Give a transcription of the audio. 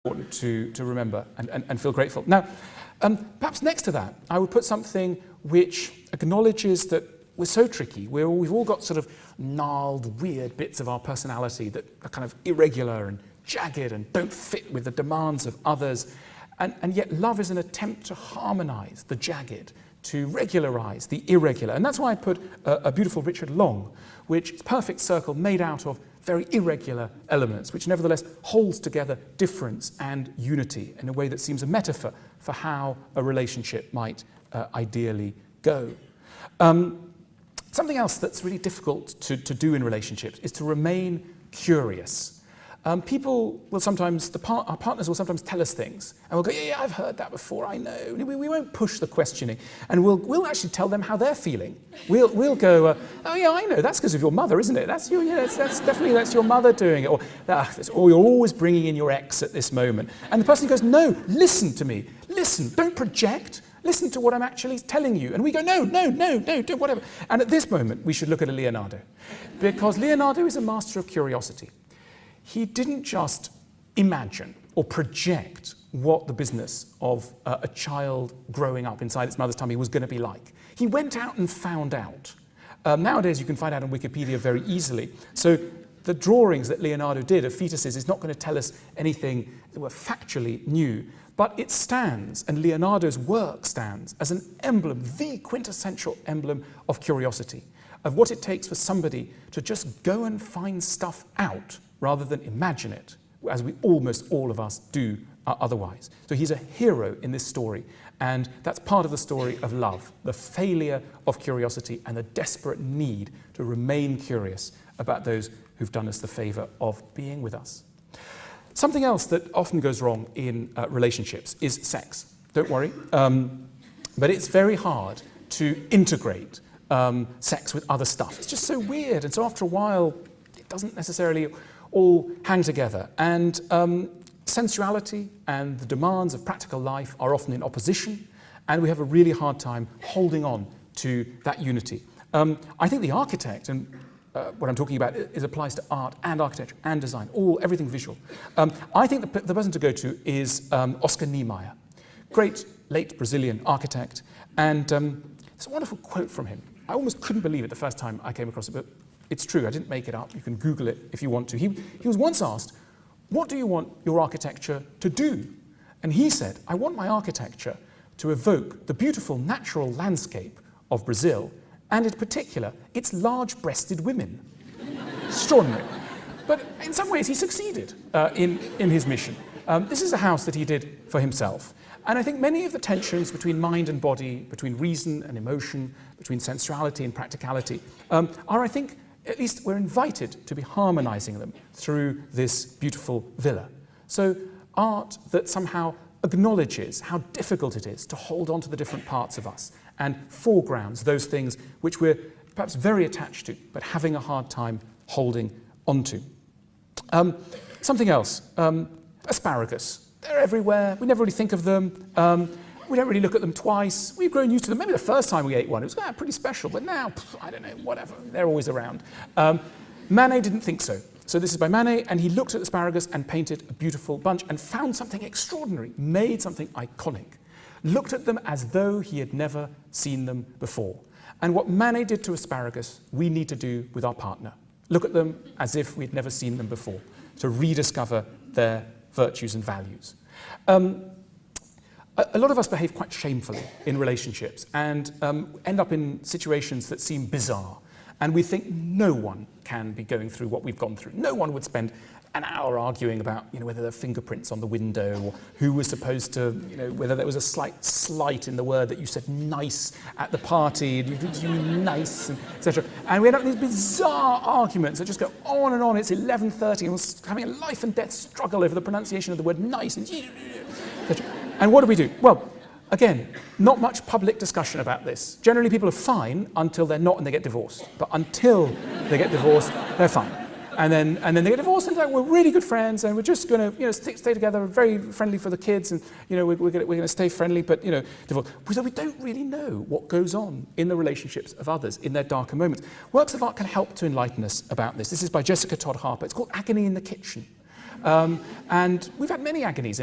important to remember and feel grateful. Now, perhaps next to that, I would put something which acknowledges that we're so tricky. We've all got sort of gnarled, weird bits of our personality that are kind of irregular and jagged and don't fit with the demands of others. And yet love is an attempt to harmonize the jagged, to regularize the irregular. And that's why I put a beautiful Richard Long, which is a perfect circle made out of very irregular elements, which nevertheless holds together difference and unity in a way that seems a metaphor for how a relationship might ideally go. Something else that's really difficult to do in relationships is to remain curious. People will sometimes, our partners will sometimes tell us things, and we'll go, yeah, I've heard that before, I know. We won't push the questioning, and we'll actually tell them how they're feeling. We'll go, oh yeah, I know, that's because of your mother, isn't it? That's your mother doing it, or you're always bringing in your ex at this moment. And the person goes, no, listen to me, listen, don't project. Listen to what I'm actually telling you. And we go, no, do whatever. And at this moment, we should look at a Leonardo, because Leonardo is a master of curiosity. He didn't just imagine or project what the business of a child growing up inside its mother's tummy was going to be like. He went out and found out. Nowadays, you can find out on Wikipedia very easily. So the drawings that Leonardo did of fetuses is not going to tell us anything that were factually new, but it stands, and Leonardo's work stands as an emblem, the quintessential emblem of curiosity, of what it takes for somebody to just go and find stuff out rather than imagine it, as we almost all of us do otherwise. So he's a hero in this story, and that's part of the story of love, the failure of curiosity and the desperate need to remain curious about those who've done us the favor of being with us. Something else that often goes wrong in relationships is sex. Don't worry, but it's very hard to integrate sex with other stuff. It's just so weird, and so after a while, it doesn't necessarily all hang together. And sensuality and the demands of practical life are often in opposition, and we have a really hard time holding on to that unity. I think the architect, and what I'm talking about applies to art and architecture and design, everything visual. I think the person to go to is Oscar Niemeyer, great late Brazilian architect, and there's a wonderful quote from him. I almost couldn't believe it the first time I came across it, but it's true, I didn't make it up. You can Google it if you want to. He was once asked, what do you want your architecture to do? And he said, I want my architecture to evoke the beautiful natural landscape of Brazil, and in particular, its large-breasted women. Extraordinary. But in some ways, he succeeded in his mission. This is a house that he did for himself. And I think many of the tensions between mind and body, between reason and emotion, between sensuality and practicality, are, I think, at least we're invited to be harmonizing them through this beautiful villa. So art that somehow acknowledges how difficult it is to hold on to the different parts of us and foregrounds those things which we're perhaps very attached to, but having a hard time holding onto. Something else, asparagus. They're everywhere. We never really think of them. We don't really look at them twice. We've grown used to them. Maybe the first time we ate one, it was pretty special, but now, I don't know, whatever. They're always around. Manet didn't think so. So this is by Manet, and he looked at asparagus and painted a beautiful bunch and found something extraordinary, made something iconic, looked at them as though he had never seen them before. And what Manet did to asparagus, we need to do with our partner. Look at them as if we'd never seen them before, to rediscover their virtues and values. A lot of us behave quite shamefully in relationships and end up in situations that seem bizarre. And we think no one can be going through what we've gone through. No one would spend an hour arguing about, whether there are fingerprints on the window or who was supposed to, whether there was a slight slight in the word that you said nice at the party, you mean nice, etc. And we end up in these bizarre arguments that just go on and on. It's 11:30 and we're having a life and death struggle over the pronunciation of the word nice. And what do? Well, again, not much public discussion about this. Generally, people are fine until they're not and they get divorced. But until they get divorced, they're fine. And then they get divorced and they're like, we're really good friends and we're just going to stay together, very friendly for the kids, and we're going to stay friendly, but divorce. So we don't really know what goes on in the relationships of others in their darker moments. Works of art can help to enlighten us about this. This is by Jessica Todd Harper. It's called Agony in the Kitchen. And we've had many agonies